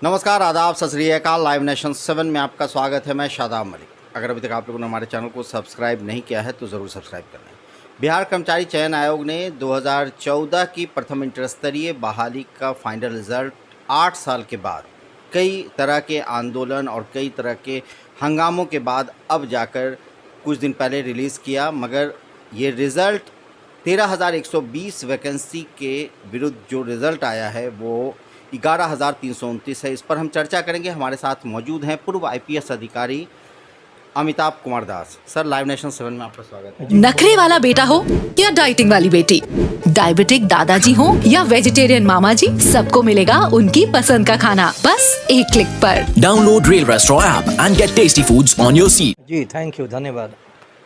नमस्कार, आदाब, सत श्री अकाल। लाइव नेशन 7 में आपका स्वागत है। मैं शादाब मलिक। अगर अभी तक आप लोगों ने हमारे चैनल को सब्सक्राइब नहीं किया है तो ज़रूर सब्सक्राइब कर लें। बिहार कर्मचारी चयन आयोग ने 2014 की प्रथम इंटर स्तरीय बहाली का फाइनल रिज़ल्ट 8 साल के बाद कई तरह के आंदोलन और कई तरह के हंगामों के बाद अब जाकर कुछ दिन पहले रिलीज़ किया। मगर ये रिज़ल्ट 13,120 वैकेंसी के विरुद्ध जो रिज़ल्ट आया है वो 11,329 है। इस पर हम चर्चा करेंगे। हमारे साथ मौजूद हैं पूर्व IPS अधिकारी Amitabh Kumar Das. Sir, live nation 7 में आपका स्वागत है। नखरे वाला बेटा हो या डाइटिंग वाली बेटी, डायबिटिक दादाजी हो या वेजिटेरियन मामा जी, सबको मिलेगा उनकी पसंद का खाना बस एक क्लिक पर। Download Rail Restaurant app and get tasty foods on your seat. जी थैंक यू, धन्यवाद।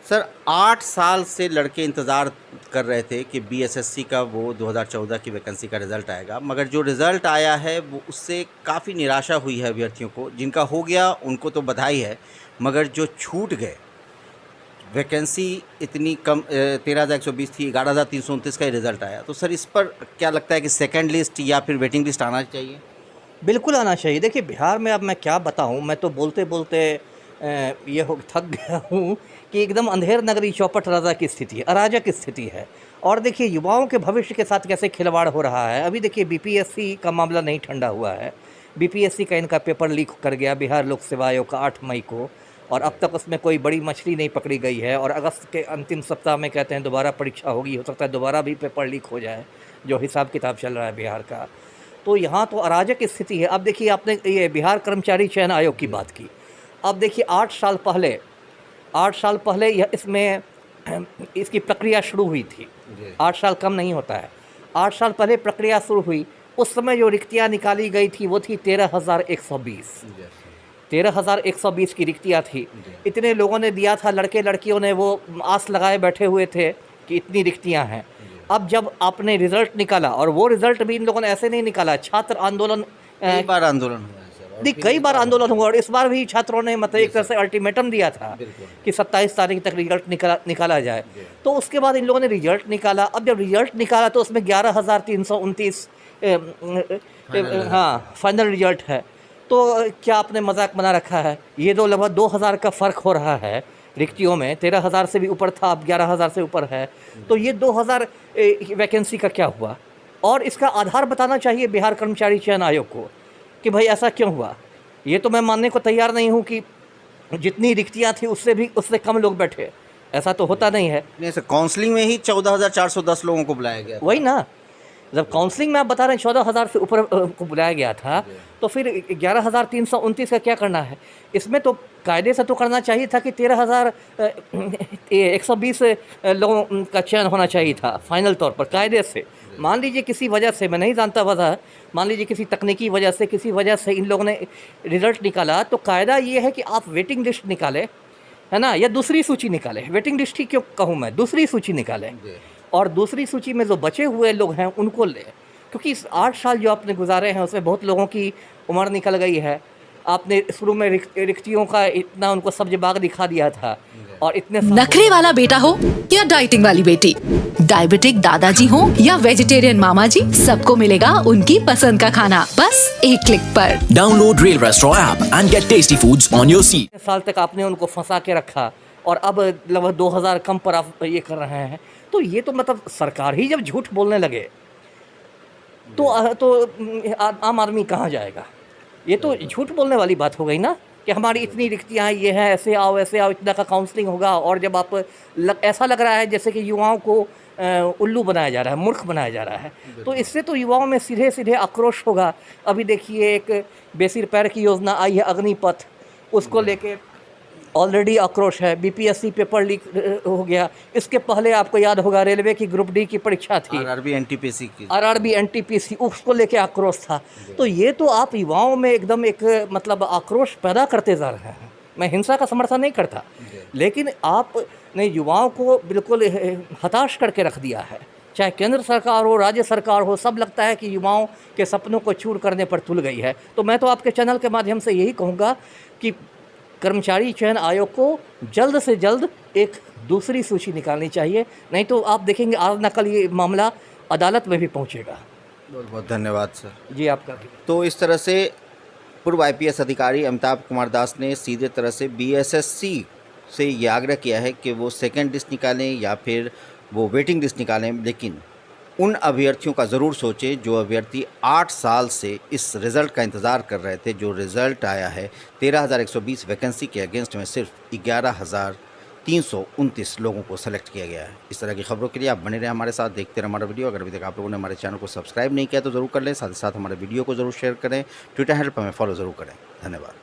सर, 8 साल से लड़के इंतज़ार कर रहे थे कि BSSC का वो 2014 की वैकेंसी का रिज़ल्ट आएगा, मगर जो रिज़ल्ट आया है वो उससे काफ़ी निराशा हुई है अभ्यर्थियों को। जिनका हो गया उनको तो बधाई है, मगर जो छूट गए, वैकेंसी इतनी कम 13,120 थी, 11,329 का ही रिज़ल्ट आया। तो सर, इस पर क्या लगता है कि सेकेंड लिस्ट या फिर वेटिंग लिस्ट आना चाहिए? बिल्कुल आना चाहिए। देखिए, बिहार में अब मैं क्या बताऊं, मैं तो बोलते बोलते ये हो थक गया हूं कि एकदम अंधेर नगरी चौपट राजा की स्थिति है, अराजक स्थिति है। और देखिए, युवाओं के भविष्य के साथ कैसे खिलवाड़ हो रहा है। अभी देखिए, BPSC का मामला नहीं ठंडा हुआ है। BPSC का इनका पेपर लीक कर गया बिहार लोक सेवा आयोग का 8 मई को, और अब तक उसमें कोई बड़ी मछली नहीं पकड़ी गई है। और अगस्त के अंतिम सप्ताह में कहते हैं दोबारा परीक्षा होगी। हो सकता है दोबारा भी पेपर लीक हो जाए, जो हिसाब किताब चल रहा है बिहार का। तो यहाँ तो अराजक स्थिति है। अब देखिए, आपने ये बिहार कर्मचारी चयन आयोग की बात की। अब देखिए, 8 साल पहले यह इसमें इसकी प्रक्रिया शुरू हुई थी। 8 साल कम नहीं होता है। 8 साल पहले प्रक्रिया शुरू हुई। उस समय जो रिक्तियाँ निकाली गई थी वो थी 13,120। 13,120 की रिक्तियाँ थी। इतने लोगों ने दिया था, लड़के लड़कियों ने वो आस लगाए बैठे हुए थे कि इतनी रिक्तियाँ हैं। अब जब आपने रिज़ल्ट निकाला, और वो रिज़ल्ट भी इन लोगों ने ऐसे नहीं निकाला, छात्र आंदोलन कई बार आंदोलन हुआ है सर, और कई बार आंदोलन हुआ। और इस बार भी छात्रों ने मतलब एक तरह से अल्टीमेटम दिया था कि 27 तारीख तक रिजल्ट निकाला जाए। तो उसके बाद इन लोगों ने रिजल्ट निकाला। अब जब रिजल्ट निकाला तो उसमें 11,329 हाँ फाइनल रिजल्ट है। तो क्या आपने मजाक बना रखा है? ये तो लगभग 2,000 का फ़र्क हो रहा है रिक्तियों में। 13,000 से भी ऊपर था, अब 11,000 से ऊपर है। तो ये 2,000 वैकेंसी का क्या हुआ? और इसका आधार बताना चाहिए बिहार कर्मचारी चयन आयोग को कि भाई ऐसा क्यों हुआ। ये तो मैं मानने को तैयार नहीं हूँ कि जितनी रिक्तियाँ थी उससे कम लोग बैठे। ऐसा तो होता नहीं है। नहीं सर, काउंसलिंग में ही 14,410 लोगों को बुलाया गया। वही ना, जब काउंसलिंग में आप बता रहे हैं 14,000 से ऊपर को बुलाया गया था, तो फिर 11,329 का क्या करना है? इसमें तो कायदे से तो करना चाहिए था कि 13,120 लोगों का चयन होना चाहिए था फाइनल तौर पर, कायदे से। मान लीजिए किसी वजह से, मैं नहीं जानता वजह, मान लीजिए किसी तकनीकी वजह से, किसी वजह से इन लोगों ने रिज़ल्ट निकाला, तो कायदा ये है कि आप वेटिंग लिस्ट निकालें, है ना, या दूसरी सूची निकालें। वेटिंग लिस्ट ही क्यों कहूँ मैं, दूसरी सूची निकालें, और दूसरी सूची में जो बचे हुए लोग हैं उनको ले। क्योंकि इस 8 साल जो आपने गुजारे हैं उसमें बहुत लोगों की उम्र निकल गई है। आपने शुरू में रिक्तियों का इतना उनको सब्ज बाग दिखा दिया था, और इतने नखरे वाला बेटा हो या डाइटिंग वाली बेटी, डायबिटिक दादाजी हो या वेजिटेरियन मामा जी, सबको मिलेगा उनकी पसंद का खाना बस एक क्लिक पर। Download Rail Restaurant app and get tasty foods on your seat. साल तक आपने उनको फंसा के रखा, और अब लगभग 2,000 कम पर आप ये कर रहे हैं। तो ये तो मतलब सरकार ही जब झूठ बोलने लगे तो आम आदमी कहाँ जाएगा? ये तो झूठ बोलने वाली बात हो गई ना, कि हमारी इतनी रिक्तियाँ ये हैं, ऐसे आओ, इतना का काउंसलिंग होगा। और जब आप ऐसा लग रहा है जैसे कि युवाओं को उल्लू बनाया जा रहा है, मूर्ख बनाया जा रहा है, तो इससे तो युवाओं में सीधे सीधे आक्रोश होगा। अभी देखिए, एक बेसिर पैर की योजना आई है अग्निपथ, उसको लेके ऑलरेडी आक्रोश है। BPSC पेपर लीक हो गया। इसके पहले आपको याद होगा रेलवे की ग्रुप D की परीक्षा थी, RRB NTPC, उसको लेके आक्रोश था। तो ये तो आप युवाओं में एकदम एक मतलब आक्रोश पैदा करते जा रहे हैं। मैं हिंसा का समर्थन नहीं करता, लेकिन आपने युवाओं को बिल्कुल हताश करके रख दिया है। चाहे केंद्र सरकार हो, राज्य सरकार हो, सब लगता है कि युवाओं के सपनों को चूर करने पर तुल गई है। तो मैं तो आपके चैनल के माध्यम से यही कहूँगा कि कर्मचारी चयन आयोग को जल्द से जल्द एक दूसरी सूची निकालनी चाहिए, नहीं तो आप देखेंगे आज न कल ये मामला अदालत में भी पहुंचेगा। बहुत बहुत धन्यवाद सर। जी आपका भी। तो इस तरह से पूर्व आईपीएस अधिकारी अमिताभ कुमार दास ने सीधे तरह से बीएसएससी से ये आग्रह किया है कि वो सेकेंड लिस्ट निकालें या फिर वो वेटिंग लिस्ट निकालें, लेकिन उन अभ्यर्थियों का ज़रूर सोचें जो अभ्यर्थी 8 साल से इस रिज़ल्ट का इंतज़ार कर रहे थे। जो रिज़ल्ट आया है 13,120 वैकेंसी के अगेंस्ट में सिर्फ 11,329 लोगों को सेलेक्ट किया गया है। इस तरह की खबरों के लिए आप बने रहें हमारे साथ, देखते रहें हमारा वीडियो। अगर अभी तक आप लोगों ने हमारे चैनल को सब्सक्राइब नहीं किया तो ज़रूर कर लें, साथ ही साथ हमारे वीडियो को ज़रूर शेयर करें, ट्विटर हैंडल पर हमें फॉलो ज़रूर करें। धन्यवाद।